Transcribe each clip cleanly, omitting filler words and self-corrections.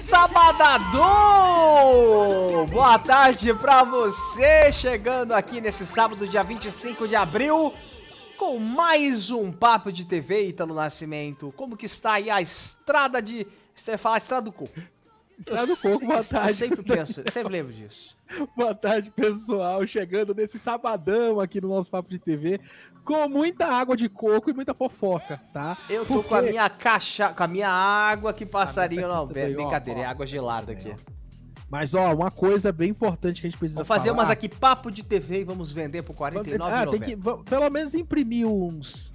Sabadão! Boa tarde pra você, chegando aqui nesse sábado, dia 25 de abril, com mais um Papo de TV, Ítalo Nascimento. Como que está aí a estrada de... Você vai falar estrada do coco. Estrada do coco, boa tarde. Eu sempre penso, eu sempre lembro disso. Boa tarde, pessoal. Chegando nesse sabadão aqui no nosso Papo de TV, com muita água de coco e muita fofoca, tá? Eu tô com a minha caixa, com a minha água que passarinho não, brincadeira, é água gelada aqui. Mas, ó, uma coisa bem importante que a gente precisa Vamos fazer falar... umas aqui, Papo de TV, e vamos vender por R$49,90. Tem que pelo menos imprimir uns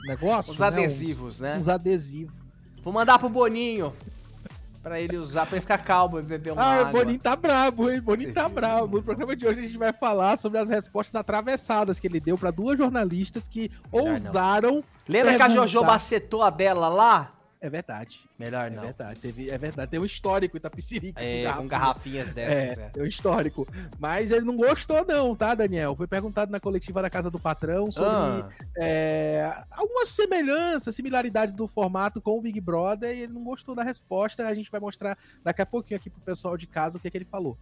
negócios, uns adesivos, né? Uns adesivos. Vou mandar pro Boninho, pra ele usar, pra ele ficar calmo e beber uma água. O Boninho tá brabo, hein? Boninho tá brabo. No programa de hoje a gente vai falar sobre as respostas atravessadas que ele deu pra duas jornalistas que ousaram... Lembra que a Jojo bacetou a dela lá? É verdade. Melhor não. É verdade, é verdade. Tem um histórico Itapecerica com garrafinhas dessas. Tem um histórico. Mas ele não gostou não, tá, Daniel? Foi perguntado na coletiva da Casa do Patrão sobre algumas similaridades do formato com o Big Brother, e ele não gostou da resposta. A gente vai mostrar daqui a pouquinho aqui pro pessoal de casa o que ele falou.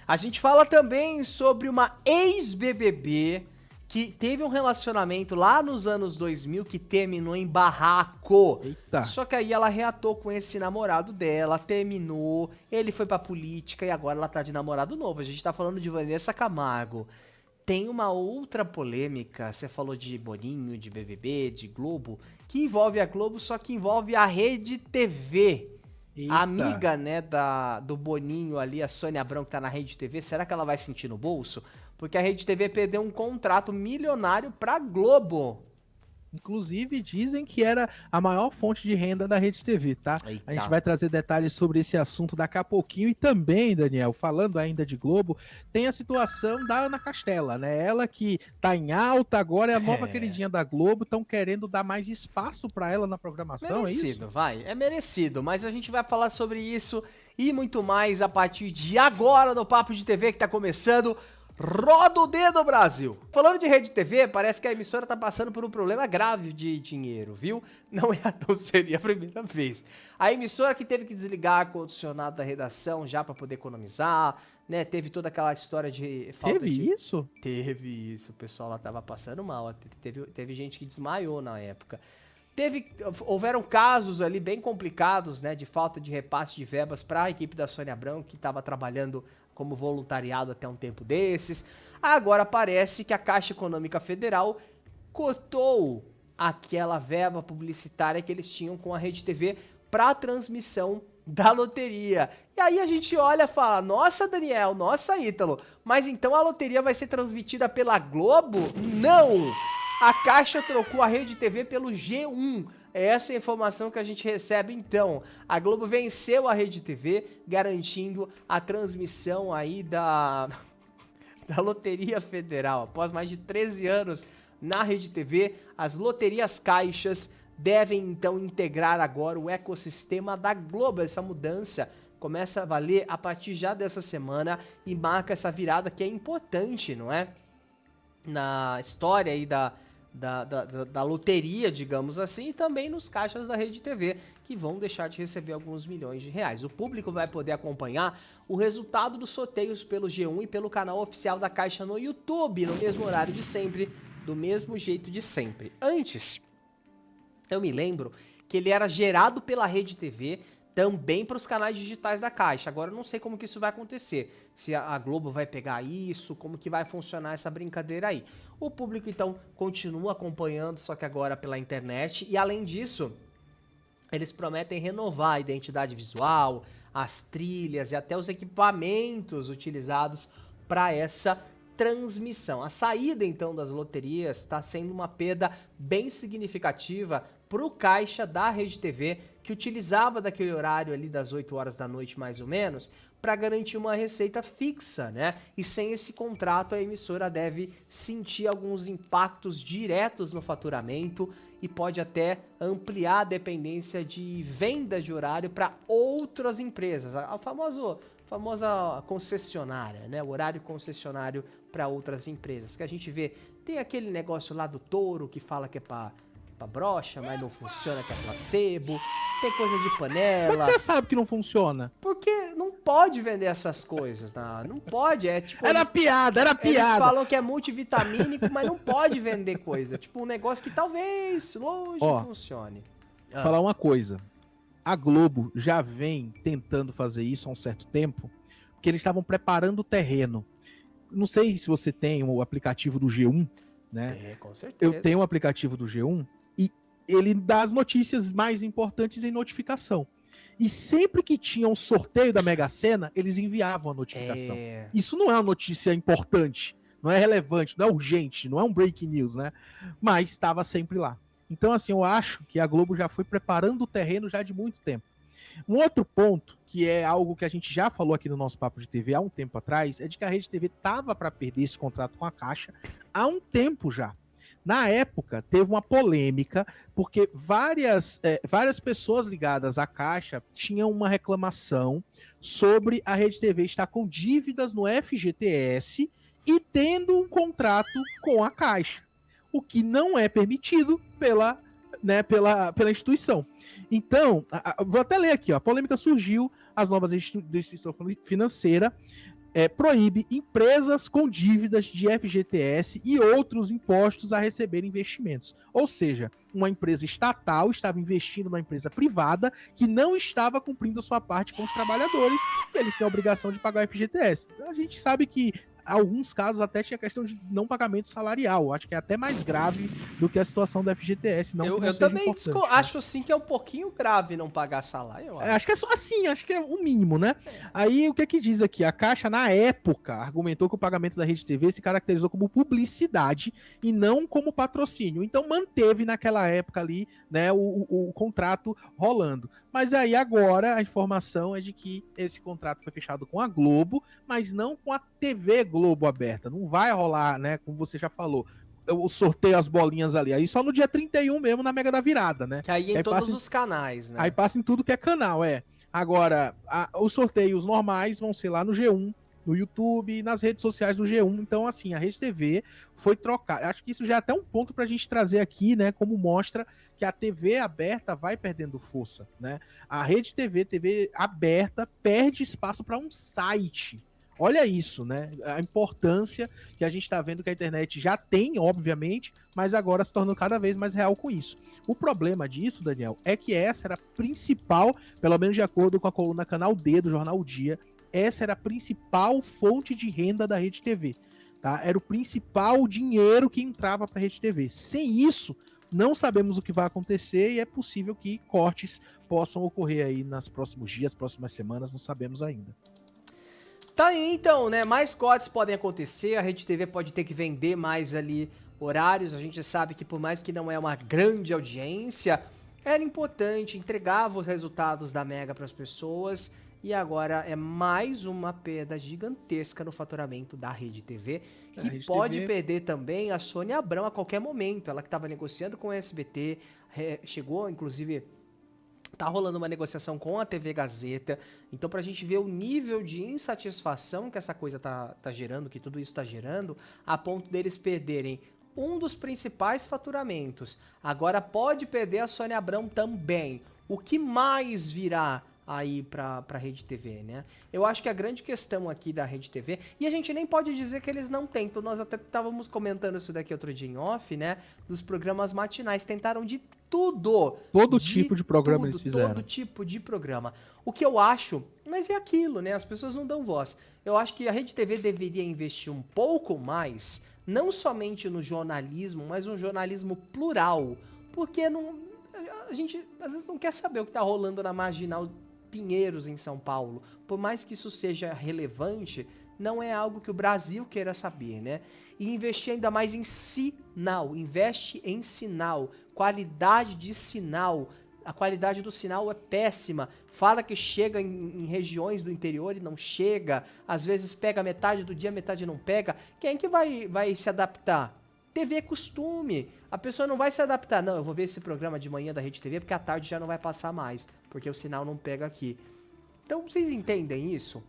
A gente fala também sobre uma ex-BBB que teve um relacionamento lá nos anos 2000 que terminou em barraco. Eita. Só que aí ela reatou com esse namorado dela, terminou, ele foi pra política e agora ela tá de namorado novo. A gente tá falando de Vanessa Camargo. Tem uma outra polêmica, você falou de Boninho, de BBB, de Globo, que envolve a Globo, só que envolve a Rede TV. Eita. A amiga, né, do Boninho ali, a Sônia Abrão, que tá na Rede TV, será que ela vai sentir no bolso? Porque a Rede TV perdeu um contrato milionário pra Globo. Inclusive, dizem que era a maior fonte de renda da Rede TV, tá? Eita. A gente vai trazer detalhes sobre esse assunto daqui a pouquinho. E também, Daniel, falando ainda de Globo, tem a situação da Ana Castela, né? Ela que tá em alta agora, é a nova queridinha da Globo, estão querendo dar mais espaço pra ela na programação, Merecido, é isso? vai. É merecido, mas a gente vai falar sobre isso e muito mais a partir de agora no Papo de TV que tá começando. Roda o dedo, Brasil! Falando de Rede TV, parece que a emissora tá passando por um problema grave de dinheiro, viu? Não seria a primeira vez. A emissora que teve que desligar o ar-condicionado da redação já para poder economizar, né? Teve toda aquela história de... Isso? Teve isso, o pessoal lá tava passando mal. Teve gente que desmaiou na época. Houveram casos ali bem complicados, né, de falta de repasse de verbas para a equipe da Sônia Abrão, que estava trabalhando como voluntariado até um tempo desses. Agora parece que a Caixa Econômica Federal cotou aquela verba publicitária que eles tinham com a Rede TV para a transmissão da loteria. E aí a gente olha e fala, nossa, Daniel, nossa, Ítalo, mas então a loteria vai ser transmitida pela Globo? Não! A Caixa trocou a Rede TV pelo G1. É essa a informação que a gente recebe então. A Globo venceu a Rede TV, garantindo a transmissão aí da Loteria Federal. Após mais de 13 anos na Rede TV, as loterias caixas devem então integrar agora o ecossistema da Globo. Essa mudança começa a valer a partir já dessa semana e marca essa virada que é importante, não é? Na história aí da loteria, digamos assim, e também nos caixas da Rede TV, que vão deixar de receber alguns milhões de reais. O público vai poder acompanhar o resultado dos sorteios pelo G1 e pelo canal oficial da Caixa no YouTube, no mesmo horário de sempre, do mesmo jeito de sempre. Antes, eu me lembro que ele era gerado pela Rede TV também para os canais digitais da Caixa. Agora eu não sei como que isso vai acontecer. Se a Globo vai pegar isso, como que vai funcionar essa brincadeira aí. O público então continua acompanhando, só que agora pela internet. E além disso, eles prometem renovar a identidade visual, as trilhas e até os equipamentos utilizados para essa transmissão. A saída então das loterias está sendo uma perda bem significativa para o caixa da Rede TV, que utilizava daquele horário ali das 8 horas da noite mais ou menos, para garantir uma receita fixa, né? E sem esse contrato a emissora deve sentir alguns impactos diretos no faturamento e pode até ampliar a dependência de venda de horário para outras empresas, a famosa concessionária, né? O horário concessionário para outras empresas, que a gente vê, tem aquele negócio lá do Touro que fala que é para pra brocha, mas não funciona, que é placebo. Tem coisa de Como panela. é que você sabe que não funciona? Porque não pode vender essas coisas, não pode, é tipo... Era piada, era Eles piada. falam que é multivitamínico, mas não pode vender coisa. Tipo, um negócio que talvez hoje funcione. Vou falar uma coisa. A Globo já vem tentando fazer isso há um certo tempo, porque eles estavam preparando o terreno. Não sei se você tem o aplicativo do G1, né? É, com certeza. Eu tenho o aplicativo do G1 e ele dá as notícias mais importantes em notificação. E sempre que tinha um sorteio da Mega Sena, eles enviavam a notificação. Isso não é uma notícia importante, não é relevante, não é urgente, não é um breaking news, né? Mas estava sempre lá. Então, assim, eu acho que a Globo já foi preparando o terreno já de muito tempo. Um outro ponto, que é algo que a gente já falou aqui no nosso Papo de TV há um tempo atrás, é de que a Rede TV estava para perder esse contrato com a Caixa há um tempo já. Na época, teve uma polêmica, porque várias pessoas ligadas à Caixa tinham uma reclamação sobre a Rede TV estar com dívidas no FGTS e tendo um contrato com a Caixa, o que não é permitido pela instituição. Então, vou até ler aqui, ó, a polêmica surgiu, as novas instituição financeira proíbe empresas com dívidas de FGTS e outros impostos a receber investimentos. Ou seja, uma empresa estatal estava investindo numa empresa privada que não estava cumprindo a sua parte com os trabalhadores, e eles têm a obrigação de pagar o FGTS. A gente sabe que alguns casos até tinha questão de não pagamento salarial. Acho que é até mais grave do que a situação do FGTS. Eu também acho assim que é um pouquinho grave não pagar salário. Eu acho. Acho que é só assim, acho que é o mínimo, né? Aí o que diz aqui? A Caixa, na época, argumentou que o pagamento da Rede TV se caracterizou como publicidade e não como patrocínio. Então manteve naquela época ali, né, o contrato rolando. Mas aí agora a informação é de que esse contrato foi fechado com a Globo, mas não com a TV Globo aberta. Não vai rolar, né, como você já falou, o sorteio as bolinhas ali. Aí só no dia 31 mesmo, na Mega da Virada, né? Que aí em todos os canais, né? Aí passa em tudo que é canal, Agora, os sorteios normais vão ser lá no G1, no YouTube e nas redes sociais do G1. Então, assim, a Rede TV foi trocar. Acho que isso já é até um ponto pra gente trazer aqui, né? Como mostra que a TV aberta vai perdendo força, né? A Rede TV aberta, perde espaço para um site. Olha isso, né? A importância que a gente está vendo que a internet já tem, obviamente, mas agora se tornou cada vez mais real com isso. O problema disso, Daniel, é que essa era a principal, pelo menos de acordo com a coluna Canal D do Jornal Dia, essa era a principal fonte de renda da Rede TV. Tá? Era o principal dinheiro que entrava para a Rede TV. Sem isso, não sabemos o que vai acontecer e é possível que cortes possam ocorrer aí nos próximos dias, próximas semanas, não sabemos ainda. Tá aí então, né? Mais cortes podem acontecer, a Rede TV pode ter que vender mais ali horários. A gente sabe que por mais que não é uma grande audiência, era importante, entregava os resultados da Mega para as pessoas. E agora é mais uma perda gigantesca no faturamento da Rede TV, que pode perder também a Sônia Abrão a qualquer momento. Ela que estava negociando com o SBT, chegou, inclusive, tá rolando uma negociação com a TV Gazeta. Então, pra gente ver o nível de insatisfação que essa coisa tá gerando, que tudo isso tá gerando, a ponto deles perderem um dos principais faturamentos. Agora pode perder a Sônia Abrão também. O que mais virá aí pra Rede TV, né? Eu acho que a grande questão aqui da Rede TV, e a gente nem pode dizer que eles não tentam, nós até estávamos comentando isso daqui outro dia em off, né? Dos programas matinais, tentaram de tudo. Todo tipo de programa eles fizeram. Todo tipo de programa. O que eu acho, mas é aquilo, né? As pessoas não dão voz. Eu acho que a Rede TV deveria investir um pouco mais, não somente no jornalismo, mas um jornalismo plural, porque não, a gente às vezes não quer saber o que tá rolando na Marginal Pinheiros, em São Paulo. Por mais que isso seja relevante, não é algo que o Brasil queira saber, né? E investir ainda mais em sinal. Investe em sinal. Qualidade de sinal. A qualidade do sinal é péssima. Fala que chega em regiões do interior e não chega. Às vezes pega metade do dia, metade não pega. Quem que vai se adaptar? TV é costume. A pessoa não vai se adaptar. Não, eu vou ver esse programa de manhã da Rede TV porque à tarde já não vai passar mais. Porque o sinal não pega aqui. Então, vocês entendem isso?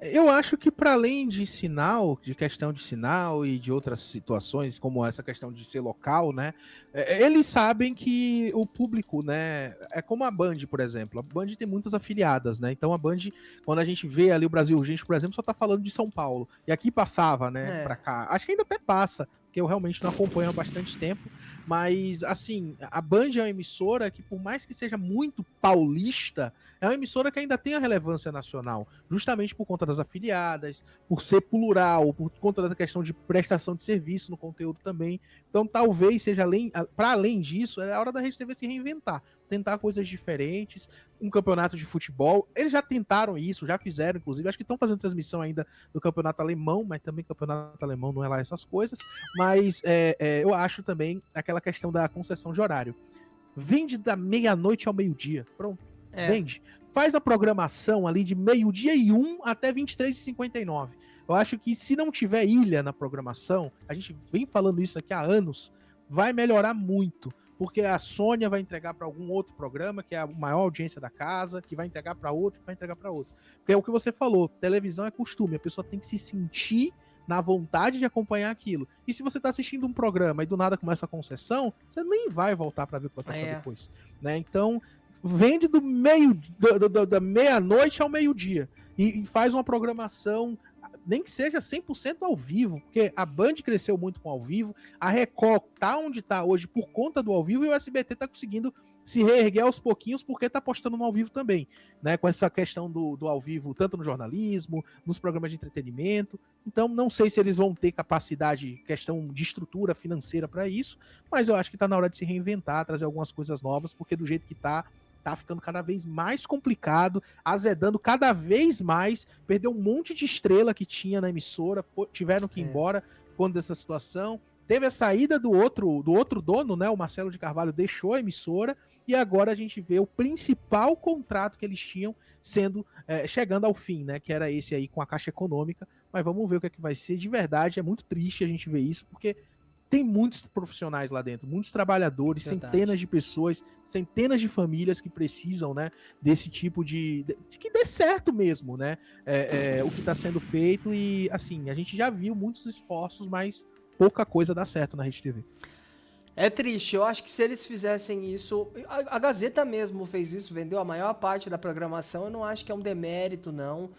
Eu acho que para além de sinal, de questão de sinal e de outras situações, como essa questão de ser local, né? Eles sabem que o público, né? É como a Band, por exemplo. A Band tem muitas afiliadas, né? Então a Band, quando a gente vê ali o Brasil Urgente, por exemplo, só tá falando de São Paulo. E aqui passava, né? Pra É, cá. Acho que ainda até passa, porque eu realmente não acompanho há bastante tempo. Mas, assim, a Band é uma emissora que, por mais que seja muito paulista, é uma emissora que ainda tem a relevância nacional, justamente por conta das afiliadas, por ser plural, por conta dessa questão de prestação de serviço no conteúdo também. Então, talvez seja para além disso, é a hora da Rede TV se reinventar, tentar coisas diferentes, um campeonato de futebol. Eles já tentaram isso, já fizeram, inclusive, acho que estão fazendo transmissão ainda do campeonato alemão, mas também campeonato alemão não é lá essas coisas. Mas eu acho também aquela questão da concessão de horário. Vende da meia-noite ao meio-dia. Pronto. é. Vende. Faz a programação ali de meio-dia e 1 até 23h59. Eu acho que se não tiver ilha na programação, a gente vem falando isso aqui há anos, vai melhorar muito. Porque a Sônia vai entregar para algum outro programa, que é a maior audiência da casa, que vai entregar para outro, que vai entregar para outro. Porque é o que você falou, televisão é costume, a pessoa tem que se sentir na vontade de acompanhar aquilo. E se você tá assistindo um programa e do nada começa a concessão, você nem vai voltar para ver o que vai passar depois, né? Então, vende do meio da meia-noite ao meio-dia e faz uma programação, nem que seja 100% ao vivo, porque a Band cresceu muito com ao vivo, a Record tá onde tá hoje por conta do ao vivo e o SBT tá conseguindo se reerguer aos pouquinhos porque tá apostando no ao vivo também, né? Com essa questão do ao vivo, tanto no jornalismo, nos programas de entretenimento. Então, não sei se eles vão ter capacidade, questão de estrutura financeira para isso, mas eu acho que tá na hora de se reinventar, trazer algumas coisas novas, porque do jeito que tá ficando cada vez mais complicado, azedando cada vez mais, perdeu um monte de estrela que tinha na emissora, tiveram que ir embora quando dessa situação. Teve a saída do outro dono, né? O Marcelo de Carvalho deixou a emissora e agora a gente vê o principal contrato que eles tinham sendo chegando ao fim, né? Que era esse aí com a Caixa Econômica. Mas vamos ver o que é que vai ser. De verdade, é muito triste a gente ver isso, porque tem muitos profissionais lá dentro, muitos trabalhadores, Verdade. centenas de pessoas, centenas de famílias que precisam, né, desse tipo de que dê certo mesmo, né, o que está sendo feito. E assim, a gente já viu muitos esforços, mas pouca coisa dá certo na Rede TV. É triste, eu acho que se eles fizessem isso, a Gazeta mesmo fez isso, vendeu a maior parte da programação, eu não acho que é um demérito, não.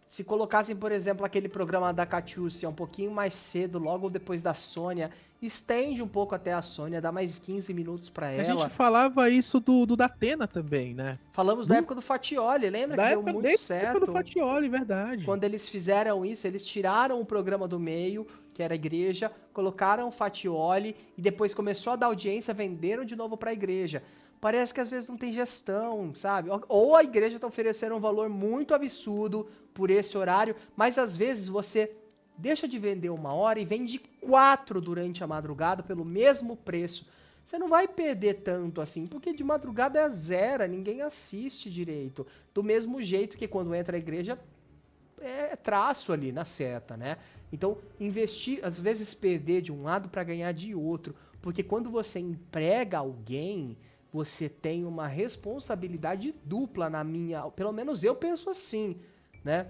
Se colocassem, por exemplo, aquele programa da Catiúcia um pouquinho mais cedo, logo depois da Sônia, estende um pouco até a Sônia, dá mais 15 minutos pra A ela. gente falava isso do Datena também, né? Falamos da época do Fatioli, lembra Da que deu época, muito desde a época do certo? Fatioli, verdade. Quando eles fizeram isso, eles tiraram o programa do meio, que era a igreja, colocaram o Fatioli e depois começou a dar audiência, venderam de novo pra igreja. Parece que às vezes não tem gestão, sabe? Ou a igreja tá oferecendo um valor muito absurdo por esse horário, mas às vezes você deixa de vender 1 hora e vende 4 durante a madrugada pelo mesmo preço. Você não vai perder tanto assim, porque de madrugada é zero, ninguém assiste direito. Do mesmo jeito que quando entra a igreja, é traço ali na seta, né? Então, investir, às vezes perder de um lado para ganhar de outro, porque quando você emprega alguém, você tem uma responsabilidade dupla na minha, pelo menos eu penso assim, né?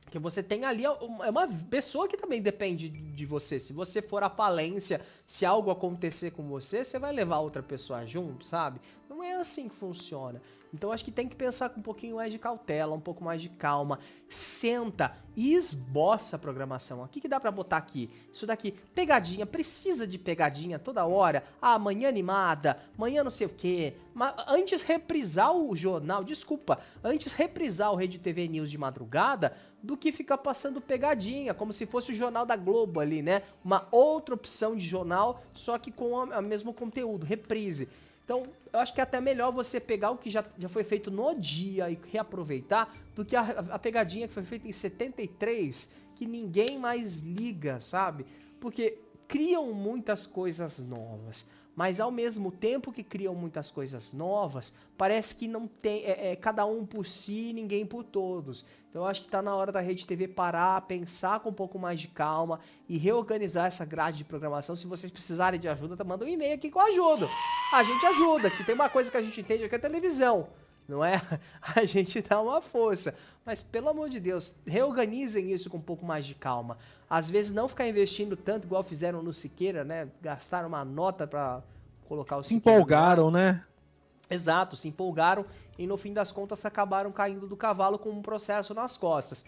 Porque você tem ali uma pessoa que também depende de você. Se você for à falência, se algo acontecer com você, você vai levar outra pessoa junto, sabe? Não é assim que funciona. Então acho que tem que pensar com um pouquinho mais de cautela, um pouco mais de calma. Senta e esboça a programação. O que dá pra botar aqui? Isso daqui, pegadinha, precisa de pegadinha toda hora. Ah, manhã animada, manhã não sei o quê. Mas antes reprisar o jornal, desculpa, antes reprisar o Rede TV News de madrugada do que ficar passando pegadinha, como se fosse o Jornal da Globo ali, né? Uma outra opção de jornal, só que com o mesmo conteúdo, reprise. Então, eu acho que é até melhor você pegar o que já foi feito no dia e reaproveitar do que a pegadinha que foi feita em 73, que ninguém mais liga, sabe? Porque criam muitas coisas novas, mas ao mesmo tempo que criam muitas coisas novas, parece que não tem, cada um por si e ninguém por todos. Então eu acho que tá na hora da Rede TV parar, pensar com um pouco mais de calma e reorganizar essa grade de programação. Se vocês precisarem de ajuda, manda um e-mail aqui que eu ajudo. A gente ajuda, que tem uma coisa que a gente entende aqui, é televisão. não é? A gente dá uma força. Mas, pelo amor de Deus, reorganizem isso com um pouco mais de calma. Às vezes não ficar investindo tanto, igual fizeram no Siqueira, né? Gastaram uma nota pra colocar o Se Siqueira no ar. empolgaram, né? Exato, se empolgaram e no fim das contas acabaram caindo do cavalo com um processo nas costas.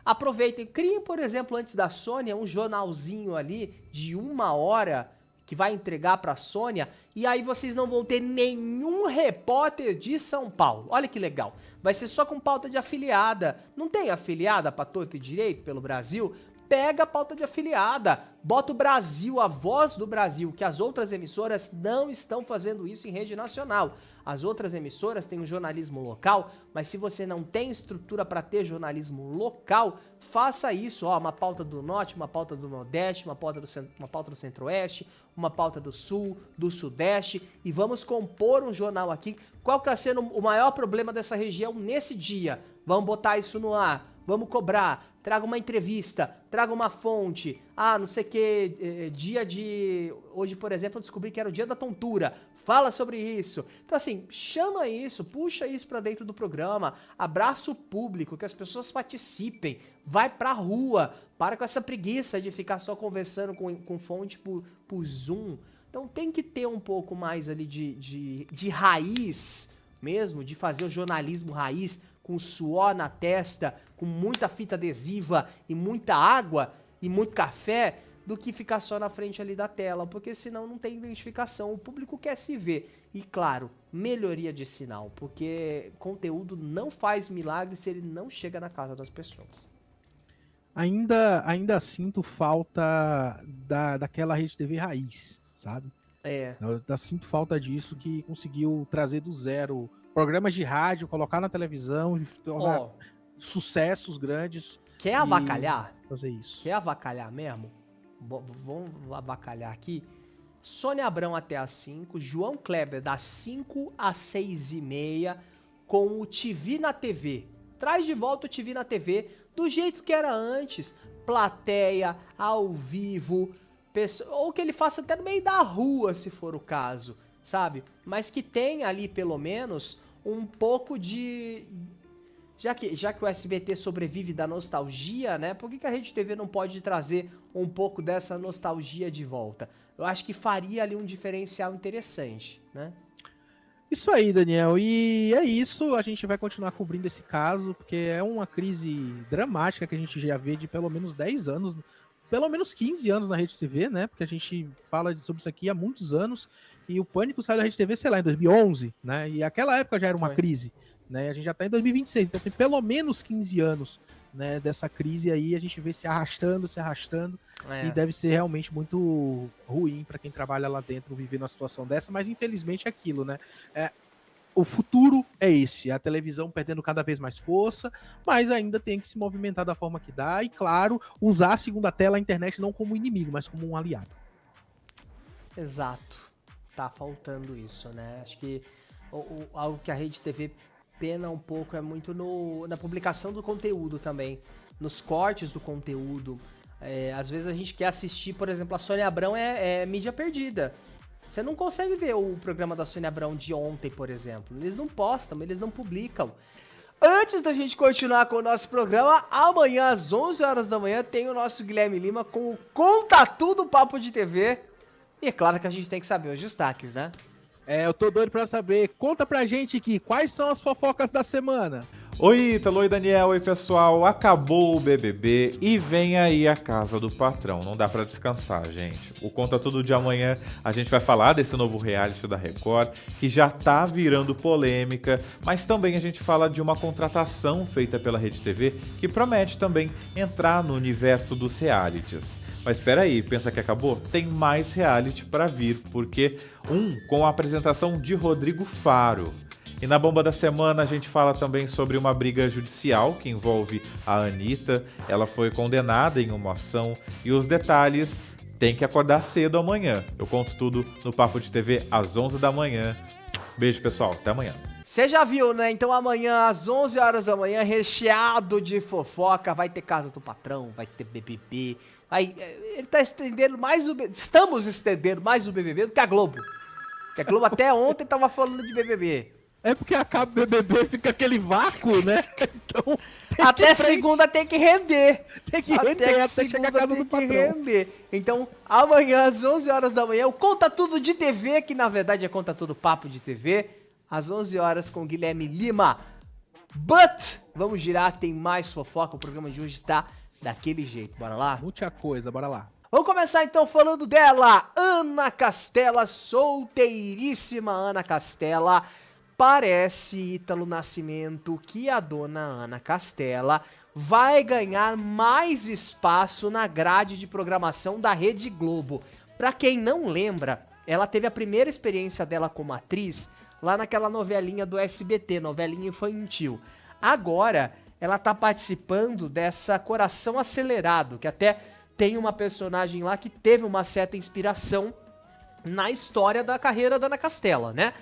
Aproveitem, criem, por exemplo, antes da Sônia, um jornalzinho ali de 1 hora que vai entregar pra Sônia, e aí vocês não vão ter nenhum repórter de São Paulo. Olha que legal. Vai ser só com pauta de afiliada. Não tem afiliada pra torto e direito pelo Brasil? Pega a pauta de afiliada, bota o Brasil, a voz do Brasil, que as outras emissoras não estão fazendo isso em rede nacional. As outras emissoras têm um jornalismo local, mas se você não tem estrutura para ter jornalismo local, faça isso, ó, uma pauta do Norte, uma pauta do Nordeste, uma pauta do Centro-Oeste, uma pauta do Sul, do Sudeste, e vamos compor um jornal aqui. Qual que está sendo o maior problema dessa região nesse dia? Vamos botar isso no ar. Vamos cobrar, traga uma entrevista, traga uma fonte, não sei o que, dia de... Hoje, por exemplo, eu descobri que era o dia da tontura, fala sobre isso. Então, assim, chama isso, puxa isso pra dentro do programa, abraça o público, que as pessoas participem, vai pra rua, para com essa preguiça de ficar só conversando com fonte por Zoom. Então tem que ter um pouco mais ali de raiz mesmo, de fazer o jornalismo raiz, com suor na testa, com muita fita adesiva e muita água e muito café, do que ficar só na frente ali da tela, porque senão não tem identificação, o público quer se ver. E claro, melhoria de sinal, porque conteúdo não faz milagre se ele não chega na casa das pessoas. Ainda sinto falta daquela Rede TV raiz, sabe? Eu ainda sinto falta disso, que conseguiu trazer do zero programas de rádio, colocar na televisão, tornar sucessos grandes. Quer avacalhar? Fazer isso. Quer avacalhar mesmo? Vamos avacalhar aqui. Sônia Abrão até às 5, João Kleber das 5 às 6h30 com o TV na TV. Traz de volta o TV na TV do jeito que era antes. Plateia, ao vivo, ou que ele faça até no meio da rua, se for o caso, sabe? Mas que tenha ali, pelo menos, um pouco de... Já que o SBT sobrevive da nostalgia, né? Por que a Rede TV não pode trazer um pouco dessa nostalgia de volta? Eu acho que faria ali um diferencial interessante, né? Isso aí, Daniel. E é isso. A gente vai continuar cobrindo esse caso, porque é uma crise dramática que a gente já vê de pelo menos 10 anos, pelo menos 15 anos na Rede TV, né? Porque a gente fala sobre isso aqui há muitos anos. E o Pânico saiu da Rede TV, sei lá, em 2011, né? E aquela época já era uma crise, né? A gente já tá em 2026, então tem pelo menos 15 anos, né, dessa crise aí, a gente vê se arrastando, e deve ser realmente muito ruim para quem trabalha lá dentro viver numa situação dessa, mas infelizmente é aquilo, né? O futuro é esse, a televisão perdendo cada vez mais força, mas ainda tem que se movimentar da forma que dá e, claro, usar a segunda tela, a internet, não como inimigo, mas como um aliado. Exato. Tá faltando isso, né? Acho que algo que a Rede TV pena um pouco é muito na publicação do conteúdo também, nos cortes do conteúdo. Às vezes a gente quer assistir, por exemplo, a Sônia Abrão é mídia perdida. Você não consegue ver o programa da Sônia Abrão de ontem, por exemplo. Eles não postam, eles não publicam. Antes da gente continuar com o nosso programa, amanhã às 11 horas da manhã tem o nosso Guilherme Lima com o Conta Tudo Papo de TV. E é claro que a gente tem que saber os destaques, né? Eu tô doido pra saber. Conta pra gente aqui, quais são as fofocas da semana? Oi, Ítalo, oi, Daniel, oi, pessoal. Acabou o BBB e vem aí a Casa do Patrão. Não dá pra descansar, gente. O Conta Tudo de amanhã, a gente vai falar desse novo reality da Record, que já tá virando polêmica, mas também a gente fala de uma contratação feita pela Rede TV, que promete também entrar no universo dos realities. Mas espera aí, pensa que acabou? Tem mais reality pra vir, porque com a apresentação de Rodrigo Faro. E na bomba da semana a gente fala também sobre uma briga judicial que envolve a Anitta. Ela foi condenada em uma ação e os detalhes tem que acordar cedo amanhã. Eu conto tudo no Papo de TV às 11 da manhã. Beijo, pessoal. Até amanhã. Você já viu, né? Então amanhã às 11 horas da manhã, recheado de fofoca, vai ter Casa do Patrão, vai ter BBB. Ele tá estendendo mais estamos estendendo mais o BBB do que a Globo. Que a Globo até ontem tava falando de BBB. É porque acaba o BBB, fica aquele vácuo, né? Então, Até segunda tem que render. tem que render até chegar a casa do patrão. Render. Então, amanhã às 11 horas da manhã, o Conta Tudo de TV, que na verdade é Conta Tudo Papo de TV, às 11 horas com Guilherme Lima. But, vamos girar que tem mais fofoca, o programa de hoje tá daquele jeito. Bora lá? Muita coisa, bora lá. Vamos começar então falando dela, Ana Castela, solteiríssima Ana Castela. Parece, Ítalo Nascimento, que a dona Ana Castela vai ganhar mais espaço na grade de programação da Rede Globo. Pra quem não lembra, ela teve a primeira experiência dela como atriz lá naquela novelinha do SBT, novelinha infantil. Agora, ela tá participando dessa Coração Acelerado, que até tem uma personagem lá que teve uma certa inspiração na história da carreira da Ana Castela, né?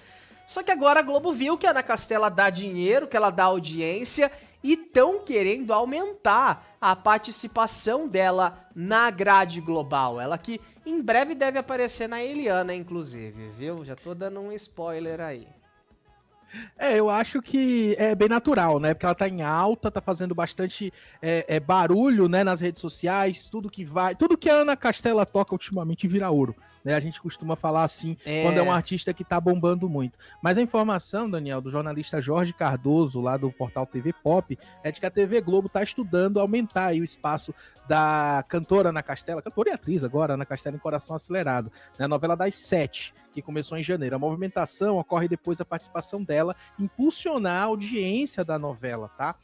Só que agora a Globo viu que a Ana Castela dá dinheiro, que ela dá audiência e estão querendo aumentar a participação dela na grade global. Ela que em breve deve aparecer na Eliana, inclusive, viu? Já tô dando um spoiler aí. Eu acho que é bem natural, né? Porque ela tá em alta, tá fazendo bastante barulho, né, nas redes sociais, tudo que a Ana Castela toca ultimamente vira ouro, né? A gente costuma falar assim quando é um artista que tá bombando muito. Mas a informação, Daniel, do jornalista Jorge Cardoso, lá do portal TV Pop, é de que a TV Globo tá estudando aumentar aí o espaço da cantora Ana Castela, cantora e atriz agora, Ana Castela em Coração Acelerado, né? A novela das 7, que começou em janeiro. A movimentação ocorre depois da participação dela impulsionar a audiência da novela, tá?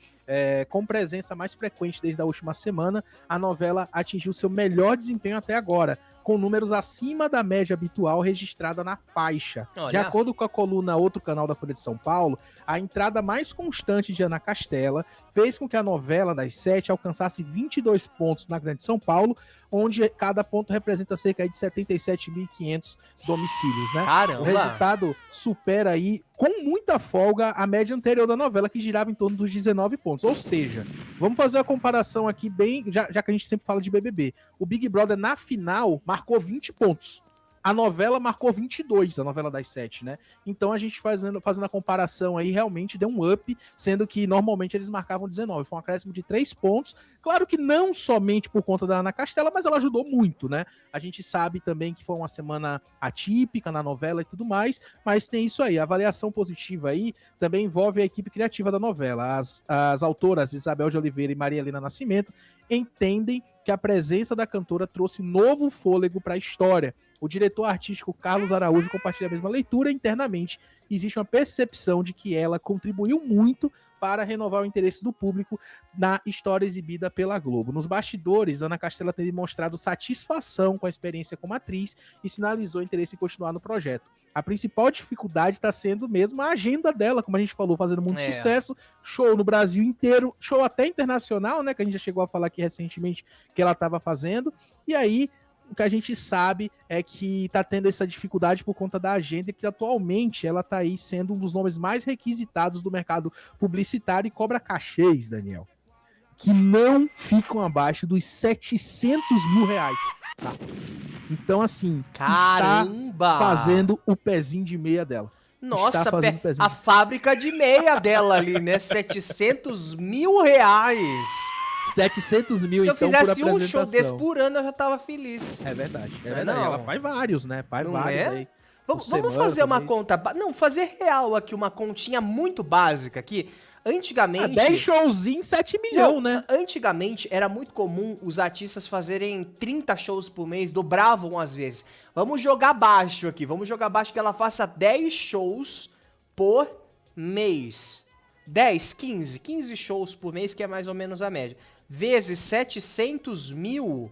Com presença mais frequente desde a última semana, a novela atingiu seu melhor desempenho até agora, com números acima da média habitual registrada na faixa. Olha. De acordo com a coluna Outro Canal da Folha de São Paulo, a entrada mais constante de Ana Castela fez com que a novela das 7 alcançasse 22 pontos na Grande São Paulo, onde cada ponto representa cerca de 77.500 domicílios, né? Caramba! O resultado supera aí, com muita folga, a média anterior da novela, que girava em torno dos 19 pontos. Ou seja, vamos fazer uma comparação aqui bem, já que a gente sempre fala de BBB. O Big Brother, na final, marcou 20 pontos. A novela marcou 22, a novela das 7, né? Então a gente fazendo a comparação aí, realmente deu um up, sendo que normalmente eles marcavam 19. Foi um acréscimo de 3 pontos. Claro que não somente por conta da Ana Castela, mas ela ajudou muito, né? A gente sabe também que foi uma semana atípica na novela e tudo mais, mas tem isso aí. A avaliação positiva aí também envolve a equipe criativa da novela. As autoras Isabel de Oliveira e Maria Helena Nascimento entendem que a presença da cantora trouxe novo fôlego para a história. O diretor artístico Carlos Araújo compartilha a mesma leitura. Internamente existe uma percepção de que ela contribuiu muito para renovar o interesse do público na história exibida pela Globo. Nos bastidores, Ana Castela tem demonstrado satisfação com a experiência como atriz e sinalizou interesse em continuar no projeto. A principal dificuldade está sendo mesmo a agenda dela, como a gente falou, fazendo muito sucesso, show no Brasil inteiro, show até internacional, né, que a gente já chegou a falar aqui recentemente que ela estava fazendo, e aí o que a gente sabe é que tá tendo essa dificuldade por conta da agenda, e que atualmente ela tá aí sendo um dos nomes mais requisitados do mercado publicitário e cobra cachês, Daniel, que não ficam abaixo dos 700 mil reais, tá? Então, assim, Caramba! está fazendo o pezinho de meia dela. Nossa, a fábrica de meia dela ali, né? 700 mil reais. 700 mil, então, por apresentação. Se eu fizesse um show desse por ano, eu já tava feliz. É verdade, é verdade. Ela faz vários, né? Faz não vários aí. Vamos fazer uma conta... Não, fazer real aqui, uma continha muito básica aqui. Antigamente... 10 showzinhos, 7 milhões, né? Antigamente era muito comum os artistas fazerem 30 shows por mês, dobravam às vezes. Vamos jogar baixo aqui, vamos jogar baixo que ela faça 10 shows por mês. 10, 15 shows por mês, que é mais ou menos a média. Vezes 700 mil,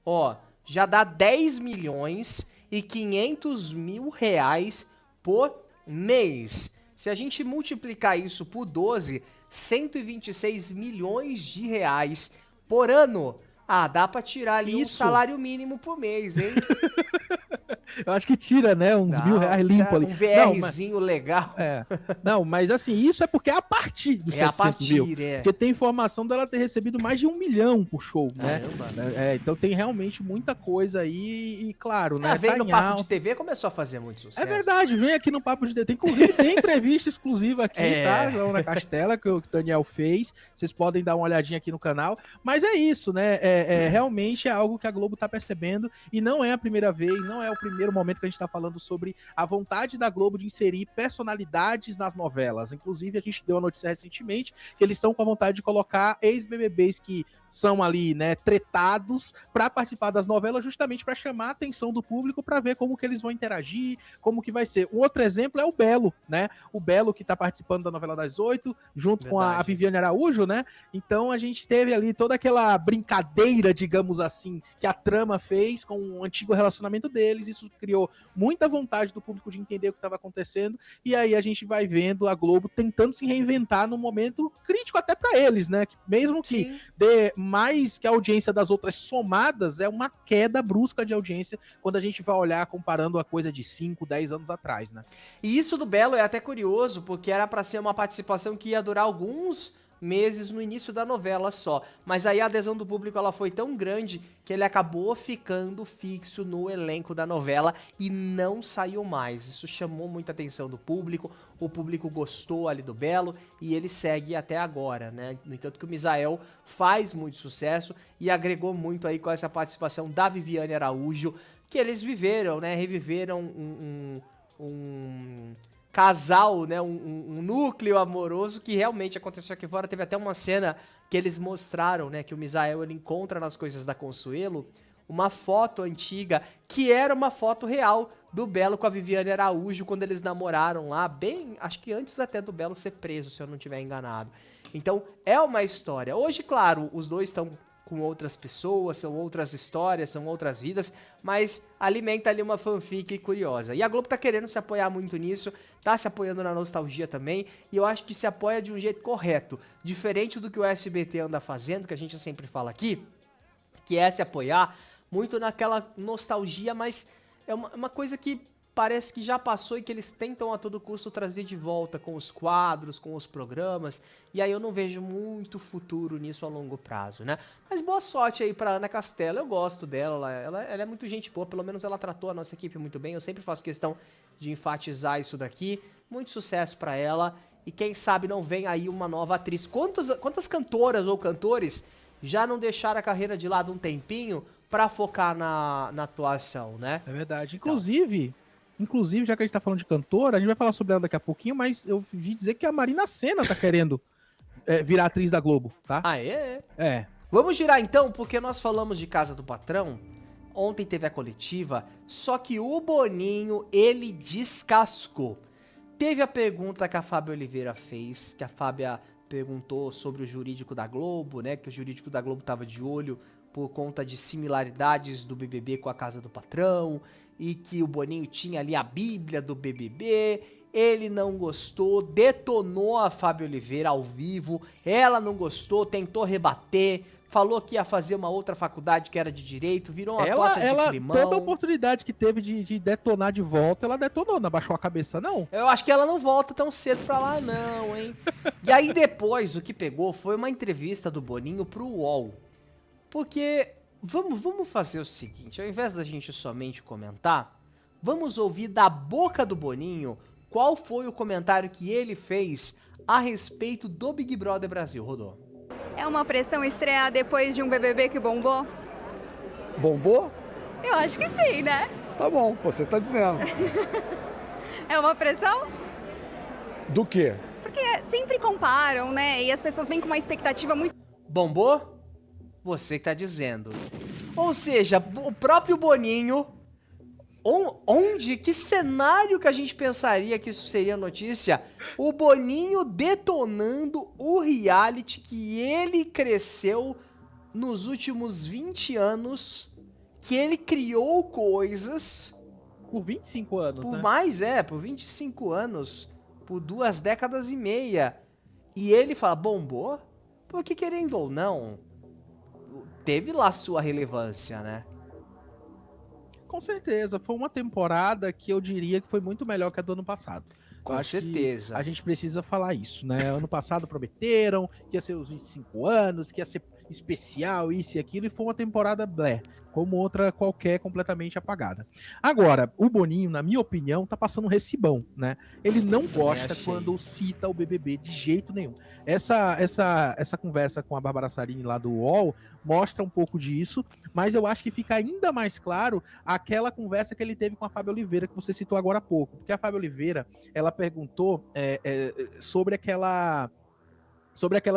ó, já dá 10 milhões e 500 mil reais por mês. Se a gente multiplicar isso por 12, 126 milhões de reais por ano. Ah, dá pra tirar ali um salário mínimo por mês, hein? Eu acho que tira, né? Uns Não, R$ 1.000 limpo ali. Um Não, mas, VRzinho legal. não, mas assim, isso é porque é a partir dos É a 700 mil. partir, é. Porque tem informação dela ter recebido mais de 1 milhão por show, né? Caramba. Então tem realmente muita coisa aí e claro, né? Vem tá no em Papo alta. de TV, começou a fazer muito sucesso. É verdade, vem aqui no Papo de TV. Inclusive, tem entrevista exclusiva aqui, tá? Lá na Castela, que o Daniel fez. Vocês podem dar uma olhadinha aqui no canal. Mas é isso, né? Realmente é algo que a Globo tá percebendo. E não é a primeira vez, não é o primeiro momento que a gente tá falando sobre a vontade da Globo de inserir personalidades nas novelas. Inclusive, a gente deu a notícia recentemente que eles estão com a vontade de colocar ex-BBBs que são ali, né, tretados para participar das novelas, justamente para chamar a atenção do público, para ver como que eles vão interagir, como que vai ser. Um outro exemplo é o Belo, né? O Belo que tá participando da novela das 8, junto com a Viviane Araújo, né? Então a gente teve ali toda aquela brincadeira, digamos assim, que a trama fez com o antigo relacionamento deles. Isso criou muita vontade do público de entender o que estava acontecendo. E aí a gente vai vendo a Globo tentando se reinventar num momento crítico até para eles, né? Mesmo que Sim. dê mais que a audiência das outras somadas, é uma queda brusca de audiência quando a gente vai olhar comparando a coisa de 5, 10 anos atrás, né? E isso do Belo é até curioso, porque era pra ser uma participação que ia durar alguns meses no início da novela só. Mas aí a adesão do público ela foi tão grande que ele acabou ficando fixo no elenco da novela e não saiu mais. Isso chamou muita atenção do público, o público gostou ali do Belo e ele segue até agora, né? No entanto que o Misael faz muito sucesso e agregou muito aí com essa participação da Viviane Araújo, que eles viveram, né? Reviveram um casal, né, um núcleo amoroso que realmente aconteceu aqui fora. Teve até uma cena que eles mostraram, né, que o Misael ele encontra nas coisas da Consuelo uma foto antiga que era uma foto real do Belo com a Viviane Araújo quando eles namoraram lá, bem, acho que antes até do Belo ser preso, se eu não estiver enganado. Então, é uma história. Hoje, claro, os dois estão com outras pessoas, são outras histórias, são outras vidas, mas alimenta ali uma fanfic curiosa. E a Globo tá querendo se apoiar muito nisso, tá se apoiando na nostalgia também, e eu acho que se apoia de um jeito correto, diferente do que o SBT anda fazendo, que a gente sempre fala aqui, que é se apoiar muito naquela nostalgia, mas é uma coisa que parece que já passou e que eles tentam a todo custo trazer de volta com os quadros, com os programas, e aí eu não vejo muito futuro nisso a longo prazo, né? Mas boa sorte aí pra Ana Castela, eu gosto dela, ela é muito gente boa, pelo menos ela tratou a nossa equipe muito bem, eu sempre faço questão de enfatizar isso daqui, muito sucesso pra ela, e quem sabe não vem aí uma nova atriz. Quantas cantoras ou cantores já não deixaram a carreira de lado um tempinho pra focar na atuação, né? É verdade. Inclusive, já que a gente tá falando de cantora, a gente vai falar sobre ela daqui a pouquinho, mas eu vi dizer que a Marina Sena tá querendo virar atriz da Globo, tá? Ah, é? É. Vamos girar então, porque nós falamos de Casa do Patrão, ontem teve a coletiva, só que o Boninho, ele descascou. Teve a pergunta que a Fábia Oliveira fez, que a Fábia perguntou sobre o jurídico da Globo, né, que o jurídico da Globo tava de olho por conta de similaridades do BBB com a Casa do Patrão, e que o Boninho tinha ali a Bíblia do BBB, ele não gostou, detonou a Fábia Oliveira ao vivo, ela não gostou, tentou rebater, falou que ia fazer uma outra faculdade que era de Direito, virou uma cota de climão. Toda oportunidade que teve de detonar de volta, ela detonou, não abaixou a cabeça, não. Eu acho que ela não volta tão cedo pra lá não, hein. E aí depois, o que pegou foi uma entrevista do Boninho pro UOL, porque... Vamos fazer o seguinte, ao invés da gente somente comentar, vamos ouvir da boca do Boninho qual foi o comentário que ele fez a respeito do Big Brother Brasil. Rodou. É uma pressão estrear depois de um BBB que bombou? Bombou? Eu acho que sim, né? Tá bom, você tá dizendo. É uma pressão? Do quê? Porque sempre comparam, né? E as pessoas vêm com uma expectativa muito... Bombou? Você que tá dizendo. Ou seja, o próprio Boninho, que cenário que a gente pensaria que isso seria notícia? O Boninho detonando o reality que ele cresceu nos últimos 20 anos, que ele criou coisas... Por 25 anos, por né? Por 25 anos, por 2 décadas e meia. E ele fala, bombou? Porque querendo ou não... teve lá sua relevância, né? Com certeza, foi uma temporada que eu diria que foi muito melhor que a do ano passado. Com Eu acho que certeza. a gente precisa falar isso, né? Ano passado prometeram que ia ser os 25 anos, que ia ser especial, isso e aquilo, e foi uma temporada blé, como outra qualquer completamente apagada. Agora, o Boninho, na minha opinião, tá passando um recibão, né? Ele não gosta achei. quando cita o BBB de jeito nenhum. Essa conversa com a Bárbara Sarini lá do UOL mostra um pouco disso, mas eu acho que fica ainda mais claro aquela conversa que ele teve com a Fábio Oliveira, que você citou agora há pouco. Porque a Fábio Oliveira, ela perguntou sobre aquela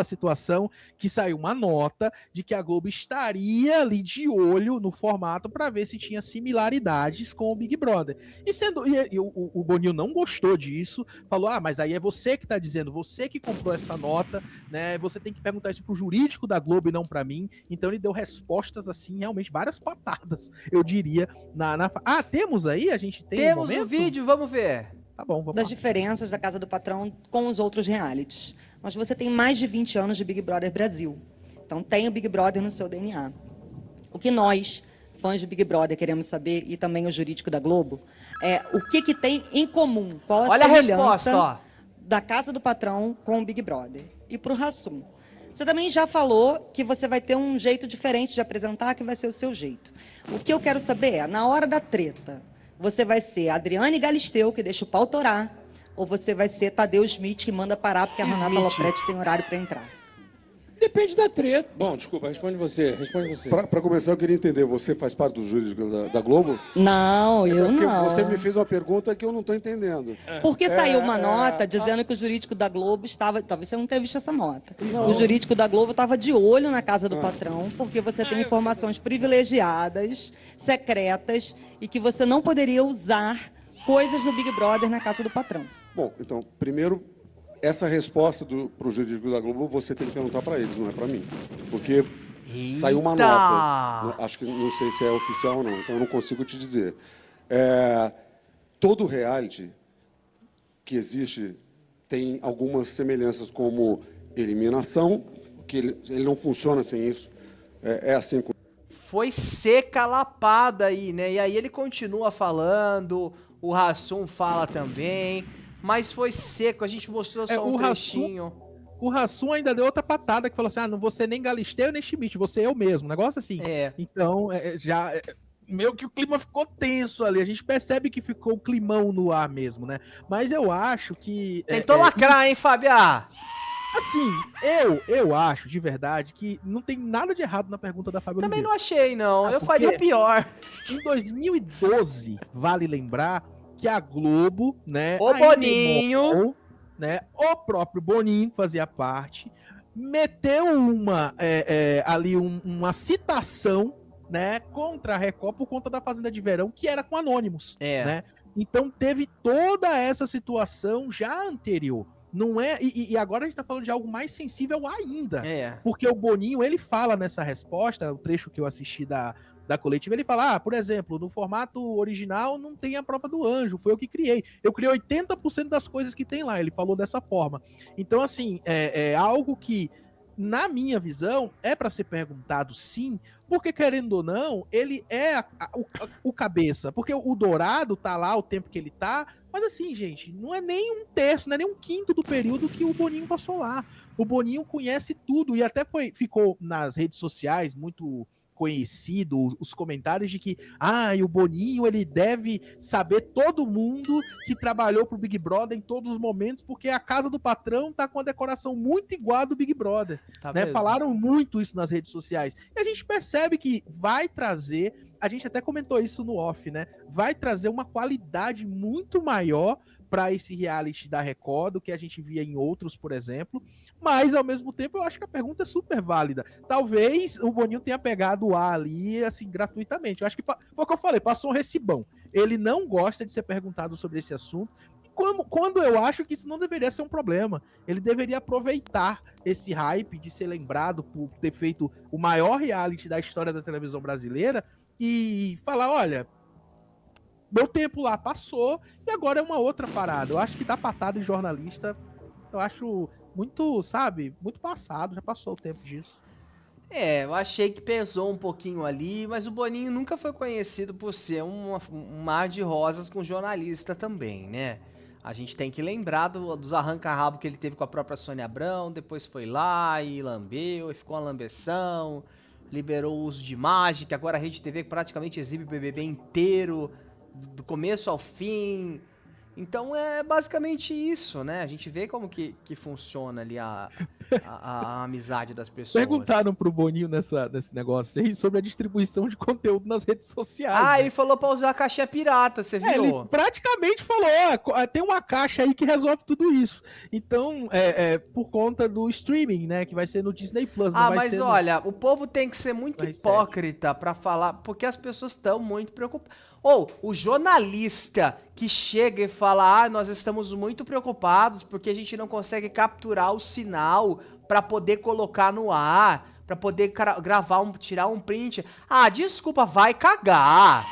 situação que saiu uma nota de que a Globo estaria ali de olho no formato para ver se tinha similaridades com o Big Brother. E o Boninho não gostou disso, falou: mas aí é você que tá dizendo, você que comprou essa nota, né? Você tem que perguntar isso pro jurídico da Globo e não para mim. Então ele deu respostas assim, realmente várias patadas, eu diria, temos aí? A gente tem Temos o vídeo, vamos ver. Tá bom, vamos das lá. diferenças da Casa do Patrão com os outros realities. Mas você tem mais de 20 anos de Big Brother Brasil. Então tem o Big Brother no seu DNA. O que nós, fãs de Big Brother, queremos saber, e também o jurídico da Globo, é o que tem em comum. Qual Olha a semelhança resposta, ó. da Casa do Patrão com o Big Brother. E pro Hassum. Você também já falou que você vai ter um jeito diferente de apresentar, que vai ser o seu jeito. O que eu quero saber é, na hora da treta, você vai ser Adriane Galisteu, que deixa o pau torar, ou você vai ser Tadeu Smith, que manda parar porque a Renata Lopretti tem horário para entrar? Depende da treta. Bom, desculpa, responde você. Para começar, eu queria entender, você faz parte do jurídico da Globo? Não, eu Porque não. você me fez uma pergunta que eu não estou entendendo. Porque saiu uma nota dizendo que o jurídico da Globo estava... Talvez você não tenha visto essa nota. O jurídico da Globo estava de olho na Casa do Patrão, porque você tem informações privilegiadas, secretas, e que você não poderia usar coisas do Big Brother na Casa do Patrão. Bom, então, primeiro, essa resposta para o jurídico da Globo, você tem que perguntar para eles, não é para mim. Porque saiu uma nota, acho que não sei se é oficial ou não, então eu não consigo te dizer. Todo reality que existe tem algumas semelhanças, como eliminação, que ele não funciona sem isso. É assim com... Foi seca a lapada aí, né? E aí ele continua falando, o Hassum fala também, mas foi seco, a gente mostrou só um trechinho. O Hassum ainda deu outra patada, que falou assim, não vou ser nem Galisteu nem Schmidt, vou ser eu mesmo, um negócio assim. Então, meio que o clima ficou tenso ali, a gente percebe que ficou o climão no ar mesmo, né? Mas eu acho que... Tentou lacrar, hein, Fabiá? Assim, eu acho, de verdade, que não tem nada de errado na pergunta da Fábio Também Oliveira. não achei, não. Sabe Eu por faria quê? pior. Em 2012, vale lembrar que a Globo, né... O Boninho... o próprio Boninho, que fazia parte, meteu uma citação, né, contra a Record por conta da Fazenda de Verão, que era com Anônimos, né? Então teve toda essa situação já anterior. Não é, e agora a gente tá falando de algo mais sensível ainda. Porque o Boninho, ele fala nessa resposta, o trecho que eu assisti da coletiva, ele fala, por exemplo, no formato original não tem a prova do anjo, foi eu que criei. Eu criei 80% das coisas que tem lá, ele falou dessa forma. Então, assim, é algo que, na minha visão, é para ser perguntado sim, porque querendo ou não, ele é o cabeça, porque o Dourado tá lá o tempo que ele tá, mas assim, gente, não é nem um terço, não é nem um quinto do período que o Boninho passou lá. O Boninho conhece tudo e até ficou nas redes sociais muito conhecido os comentários de que o Boninho ele deve saber todo mundo que trabalhou pro Big Brother em todos os momentos, porque a Casa do Patrão tá com a decoração muito igual a do Big Brother, né? Falaram muito isso nas redes sociais. E a gente percebe que vai trazer, a gente até comentou isso no off, né? Vai trazer uma qualidade muito maior para esse reality da Record, do que a gente via em outros, por exemplo, mas ao mesmo tempo eu acho que a pergunta é super válida. Talvez o Boninho tenha pegado o ar ali, assim, gratuitamente. Eu acho que, foi o que eu falei, passou um recibão. Ele não gosta de ser perguntado sobre esse assunto, e quando eu acho que isso não deveria ser um problema. Ele deveria aproveitar esse hype de ser lembrado por ter feito o maior reality da história da televisão brasileira e falar, olha... Meu tempo lá passou e agora é uma outra parada. Eu acho que dar patada em jornalista, eu acho muito, sabe, muito passado. Já passou o tempo disso. Eu achei que pesou um pouquinho ali, mas o Boninho nunca foi conhecido por ser um mar de rosas com jornalista também, né? A gente tem que lembrar dos arranca-rabo que ele teve com a própria Sônia Abrão, depois foi lá e lambeu, e ficou uma lambeção, liberou o uso de imagem, que agora a Rede TV praticamente exibe o BBB inteiro, do começo ao fim. Então é basicamente isso, né? A gente vê como que funciona ali a amizade das pessoas. Perguntaram pro Boninho nesse negócio aí sobre a distribuição de conteúdo nas redes sociais. Ah, né? ele falou pra usar a caixinha pirata, você viu? Ele praticamente falou, tem uma caixa aí que resolve tudo isso. Então, por conta do streaming, né, que vai ser no Disney Plus. Ah, mas olha, o povo tem que ser muito hipócrita pra falar, porque as pessoas estão muito preocupadas. Ou o jornalista que chega e fala, nós estamos muito preocupados porque a gente não consegue capturar o sinal pra poder colocar no ar, pra poder gravar, tirar um print. Ah, desculpa, vai cagar.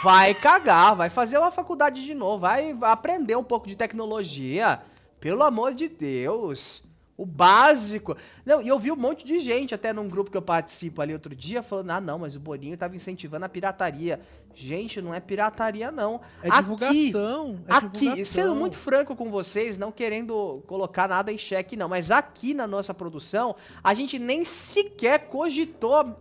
Vai cagar, vai fazer uma faculdade de novo, vai aprender um pouco de tecnologia. Pelo amor de Deus. O básico. Não, e eu vi um monte de gente, até num grupo que eu participo ali outro dia, falando, não, mas o Boninho tava incentivando a pirataria. Gente, não é pirataria, não. É divulgação. Aqui, sendo muito franco com vocês, não querendo colocar nada em xeque, não, mas aqui na nossa produção, a gente nem sequer cogitou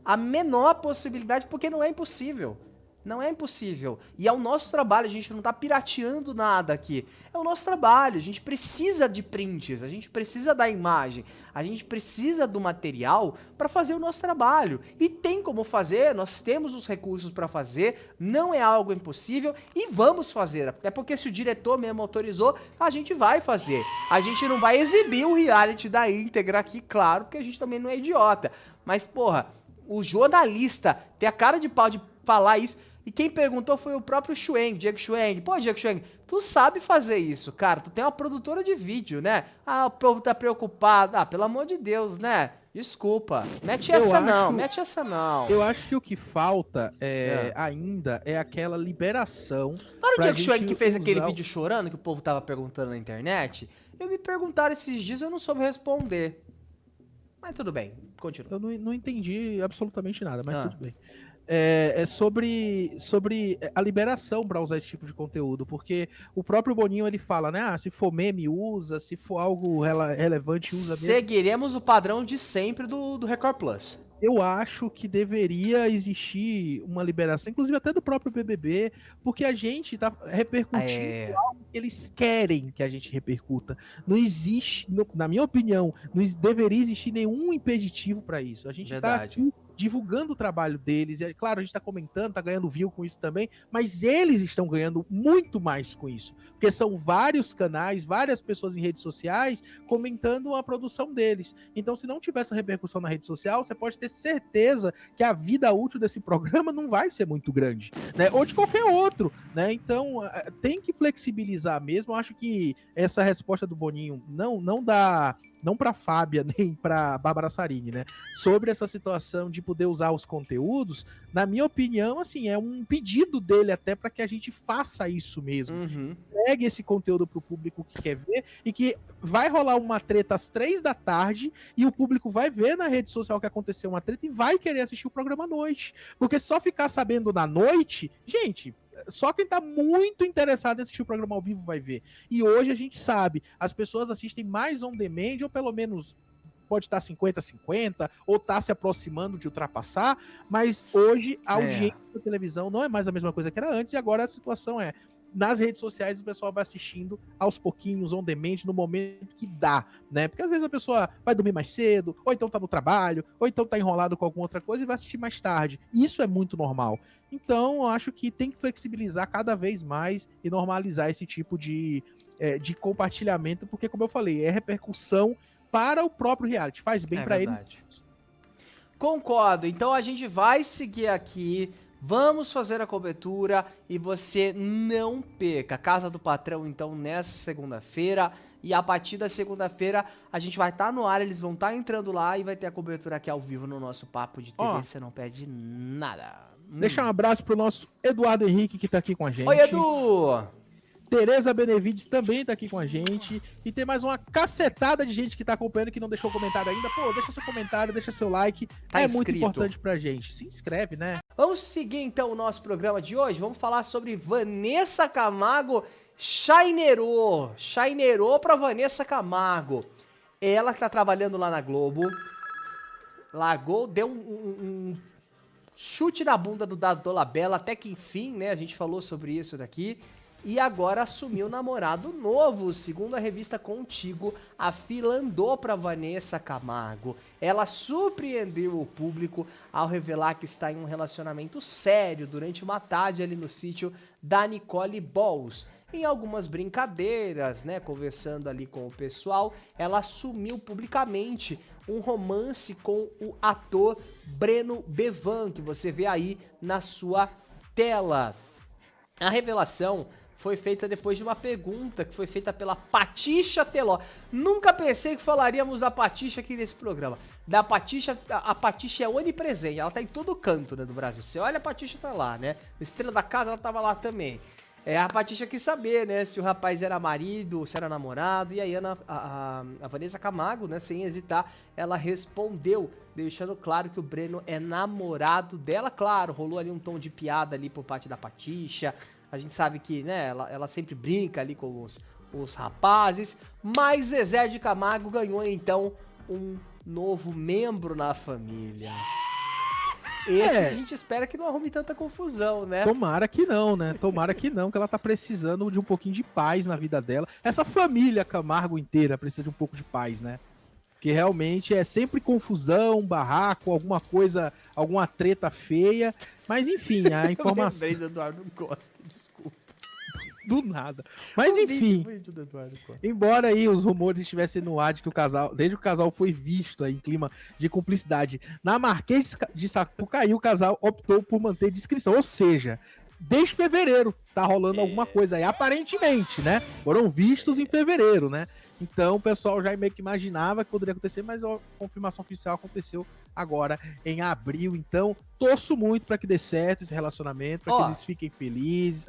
a menor possibilidade, porque não é impossível. Não é impossível. E é o nosso trabalho, a gente não tá pirateando nada aqui. É o nosso trabalho, a gente precisa de prints, a gente precisa da imagem, a gente precisa do material para fazer o nosso trabalho. E tem como fazer, nós temos os recursos para fazer, não é algo impossível e vamos fazer. Até porque se o diretor mesmo autorizou, a gente vai fazer. A gente não vai exibir o reality da íntegra aqui, claro, porque a gente também não é idiota. Mas, porra, o jornalista tem a cara de pau de falar isso. E quem perguntou foi o próprio Schweng, Diego Schweng. Pô, Diego Schweng, tu sabe fazer isso, cara. Tu tem uma produtora de vídeo, né? Ah, o povo tá preocupado. Ah, pelo amor de Deus, né? Desculpa. Mete essa não. Eu acho que o que falta ainda é aquela liberação. Para o Diego Schweng que fez aquele vídeo chorando que o povo tava perguntando na internet, me perguntaram esses dias, eu não soube responder. Mas tudo bem, continua. Eu não entendi absolutamente nada, mas tudo bem. Sobre a liberação para usar esse tipo de conteúdo, porque o próprio Boninho ele fala, né? Se for meme, usa, se for algo relevante, usa mesmo. Seguiremos o padrão de sempre do Record Plus. Eu acho que deveria existir uma liberação, inclusive até do próprio BBB, porque a gente tá repercutindo algo que eles querem que a gente repercuta. Não existe, na minha opinião, não deveria existir nenhum impeditivo para isso. A gente tá aqui divulgando o trabalho deles, e claro, a gente tá comentando, tá ganhando view com isso também, mas eles estão ganhando muito mais com isso, porque são vários canais, várias pessoas em redes sociais comentando a produção deles. Então, se não tiver essa repercussão na rede social, você pode ter certeza que a vida útil desse programa não vai ser muito grande, né? Ou de qualquer outro, né? Então, tem que flexibilizar mesmo. Eu acho que essa resposta do Boninho não dá... Não para Fábia nem para Bárbara Sarini, né? Sobre essa situação de poder usar os conteúdos, na minha opinião, assim, é um pedido dele até para que a gente faça isso mesmo. Pegue esse conteúdo pro público que quer ver e que vai rolar uma treta às 3 da tarde e o público vai ver na rede social que aconteceu uma treta e vai querer assistir o programa à noite. Porque só ficar sabendo na noite, gente... Só quem tá muito interessado em assistir o programa ao vivo vai ver. E hoje a gente sabe, as pessoas assistem mais on demand, ou pelo menos pode estar 50-50, ou tá se aproximando de ultrapassar, mas hoje a audiência da televisão não é mais a mesma coisa que era antes, e agora a situação é, nas redes sociais o pessoal vai assistindo aos pouquinhos, on demand, no momento que dá, né? Porque às vezes a pessoa vai dormir mais cedo, ou então tá no trabalho, ou então tá enrolado com alguma outra coisa e vai assistir mais tarde. Isso é muito normal. Então, eu acho que tem que flexibilizar cada vez mais e normalizar esse tipo de compartilhamento, porque, como eu falei, é repercussão para o próprio reality. Faz bem para ele. Concordo. Então, a gente vai seguir aqui. Vamos fazer a cobertura e você não perca. Casa do Patrão, então, nessa segunda-feira. E a partir da segunda-feira, a gente vai estar no ar, eles vão estar entrando lá e vai ter a cobertura aqui ao vivo no nosso Papo de TV. Você não perde nada. Deixa um abraço pro nosso Eduardo Henrique, que tá aqui com a gente. Oi, Edu! Tereza Benevides também tá aqui com a gente. E tem mais uma cacetada de gente que tá acompanhando que não deixou comentário ainda. Pô, deixa seu comentário, deixa seu like. Tá é muito inscrito. importante pra gente. Se inscreve, né? Vamos seguir então o nosso programa de hoje. Vamos falar sobre Vanessa Camargo Chainerô. Chainerô pra Vanessa Camargo. Ela que tá trabalhando lá na Globo. Largou, deu um chute na bunda do Dado Dolabella, até que enfim, né? A gente falou sobre isso daqui. E agora assumiu um namorado novo. Segundo a revista Contigo, a fila andou pra Vanessa Camargo. Ela surpreendeu o público ao revelar que está em um relacionamento sério durante uma tarde ali no sítio da Nicole Balls. Em algumas brincadeiras, né, conversando ali com o pessoal, ela assumiu publicamente um romance com o ator Breno Bevan, que você vê aí na sua tela. A revelação foi feita depois de uma pergunta que foi feita pela Patixa Teló. Nunca pensei que falaríamos da Patixa aqui nesse programa. Da Patixa, a Patixa é onipresente, ela tá em todo canto, né, do Brasil. Você olha, a Patixa tá lá, né? Estrela da Casa, ela tava lá também. A Patixa quis saber, né, se o rapaz era marido, se era namorado, e aí a Vanessa Camargo, né, sem hesitar, ela respondeu, deixando claro que o Breno é namorado dela. Claro, rolou ali um tom de piada ali por parte da Patixa. A gente sabe que, né, ela sempre brinca ali com os rapazes, mas Zezé de Camargo ganhou, então, um novo membro na família. Esse a gente espera que não arrume tanta confusão, né? Tomara que não, né? Tomara que não, que ela tá precisando de um pouquinho de paz na vida dela. Essa família Camargo inteira precisa de um pouco de paz, né? Porque realmente é sempre confusão, barraco, alguma coisa, alguma treta feia. Mas enfim, a informação... Eu lembrei do Eduardo Costa, desculpa. Do nada. Mas enfim, embora aí os rumores estivessem no ar de que o casal, desde que o casal foi visto aí em clima de cumplicidade na Marquês de Sapucaí, o casal optou por manter discrição. Ou seja, desde fevereiro tá rolando alguma coisa aí, aparentemente, né? Foram vistos em fevereiro, né? Então o pessoal já meio que imaginava que poderia acontecer, mas a confirmação oficial aconteceu agora em abril. Então torço muito pra que dê certo esse relacionamento, pra que eles fiquem felizes.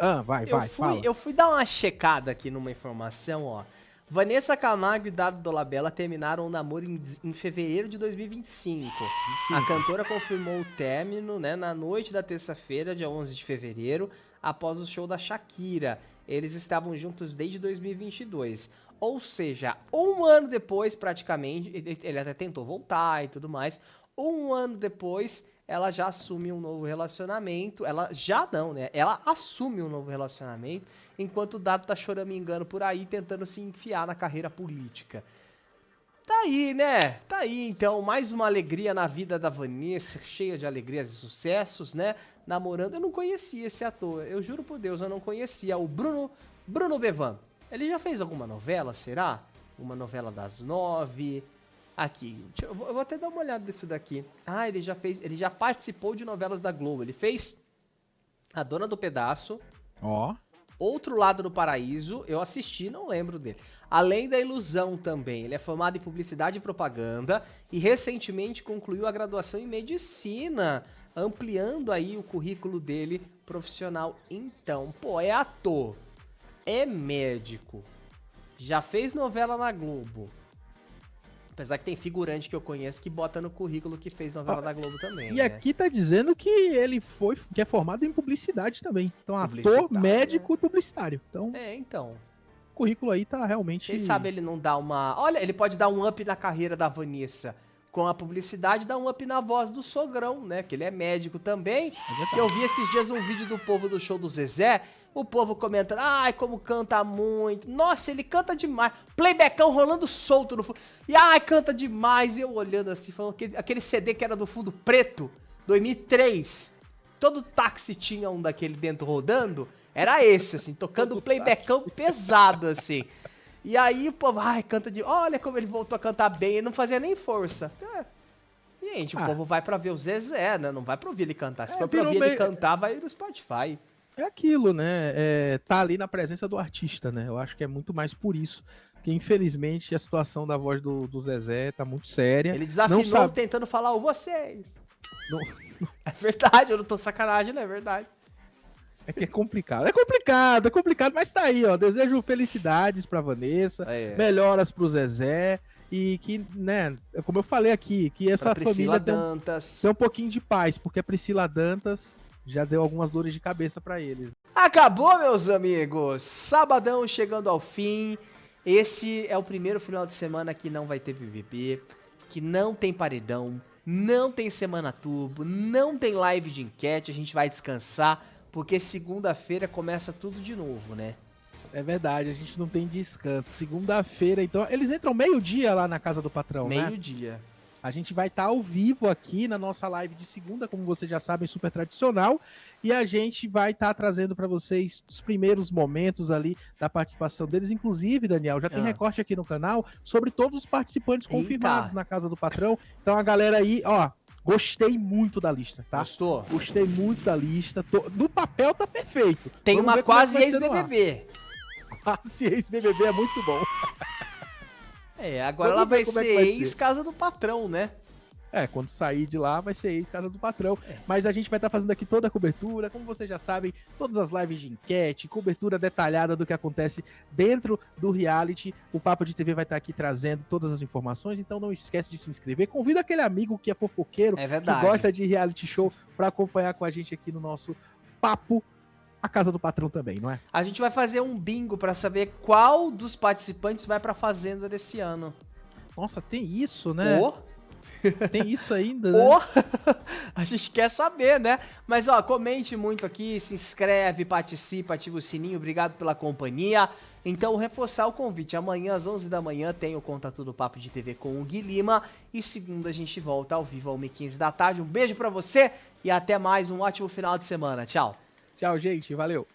Fala. Eu fui dar uma checada aqui numa informação, ó. Vanessa Camargo e Dado Dolabella terminaram o namoro em fevereiro de 2025. A cantora confirmou o término, né, na noite da terça-feira, dia 11 de fevereiro, após o show da Shakira. Eles estavam juntos desde 2022. Ou seja, um ano depois, praticamente, ele até tentou voltar e tudo mais. Um ano depois, ela já assume um novo relacionamento. Ela já não, né? Ela assume um novo relacionamento, enquanto o Dado tá choramingando por aí, tentando se enfiar na carreira política. Tá aí, né? Tá aí, então, mais uma alegria na vida da Vanessa, cheia de alegrias e sucessos, né? Namorando. Eu não conhecia esse ator, eu juro por Deus, eu não conhecia. O Bruno Bevan. Ele já fez alguma novela, será? Uma novela das 9. Aqui, eu vou até dar uma olhada nisso daqui. Ah, ele já participou de novelas da Globo. Ele fez A Dona do Pedaço. Ó. Outro Lado do Paraíso. Eu assisti, não lembro dele. Além da Ilusão também. Ele é formado em Publicidade e Propaganda e recentemente concluiu a graduação em Medicina, ampliando aí o currículo dele profissional. Então, pô, é ator. É médico, já fez novela na Globo, apesar que tem figurante que eu conheço que bota no currículo que fez novela da Globo também, E né? aqui tá dizendo que ele que é formado em publicidade também, então ator, médico e publicitário, então Então, o currículo aí tá realmente... quem sabe ele não dá uma... Olha, ele pode dar um up na carreira da Vanessa com a publicidade, dar um up na voz do sogrão, né? Que ele é médico também. Eu vi esses dias um vídeo do povo do show do Zezé, o povo comentando, ai, como canta muito. Nossa, ele canta demais. Playbackão rolando solto no fundo. E ai, canta demais. E eu olhando assim, falando aquele CD que era do fundo preto, 2003. Todo táxi tinha um daquele dentro rodando. Era esse, assim, tocando playbackão pesado, assim. E aí o povo, ai, canta de... Olha como ele voltou a cantar bem, ele não fazia nem força. Gente, o povo vai pra ver o Zezé, né? Não vai pra ouvir ele cantar. Se for pra ouvir ele cantar, vai no Spotify. É aquilo, né? Tá ali na presença do artista, né? Eu acho que é muito mais por isso. Porque, infelizmente, a situação da voz do Zezé tá muito séria. Ele desafinou tentando falar o vocês. É verdade, eu não tô sacanagem, não é verdade. É que é complicado. É complicado, mas tá aí, ó. Desejo felicidades pra Vanessa, melhoras pro Zezé. E que, né, como eu falei aqui, que essa família tem um pouquinho de paz, porque a Priscila Dantas já deu algumas dores de cabeça pra eles. Acabou, meus amigos! Sabadão chegando ao fim. Esse é o primeiro final de semana que não vai ter BBB, que não tem paredão, não tem Semana Turbo, não tem live de enquete, a gente vai descansar, porque segunda-feira começa tudo de novo, né? É verdade, a gente não tem descanso. Segunda-feira, então, eles entram meio-dia lá na casa do patrão, né? Meio-dia. A gente vai estar ao vivo aqui na nossa live de segunda, como vocês já sabem, super tradicional. E a gente vai estar trazendo para vocês os primeiros momentos ali da participação deles. Inclusive, Daniel, já tem recorte aqui no canal sobre todos os participantes confirmados na casa do patrão. Então a galera aí, ó, gostei muito da lista, tá? Gostou? Gostei muito da lista. No papel tá perfeito. Tem Vamos uma ver como é que quase vai ser no ar. ex-BBB. Quase ex-BBB é muito bom. É, agora Vamos ela vai ver como é ser que vai ex-casa do patrão, né? É, quando sair de lá vai ser ex-casa do patrão. Mas a gente vai estar fazendo aqui toda a cobertura, como vocês já sabem, todas as lives de enquete, cobertura detalhada do que acontece dentro do reality. O Papo de TV vai estar aqui trazendo todas as informações, então não esquece de se inscrever. Convida aquele amigo que é fofoqueiro, que gosta de reality show, para acompanhar com a gente aqui no nosso Papo, a casa do patrão também, não é? A gente vai fazer um bingo para saber qual dos participantes vai pra Fazenda desse ano. Nossa, tem isso, né? Ô! Tem isso ainda, né? Ô! A gente quer saber, né? Mas, ó, comente muito aqui, se inscreve, participa, ativa o sininho. Obrigado pela companhia. Então, reforçar o convite. Amanhã, às 11 da manhã, tem o Conta Tudo Papo de TV com o Gui Lima. E segunda a gente volta ao vivo, às 1h15 da tarde. Um beijo pra você e até mais. Um ótimo final de semana. Tchau. Tchau, gente. Valeu.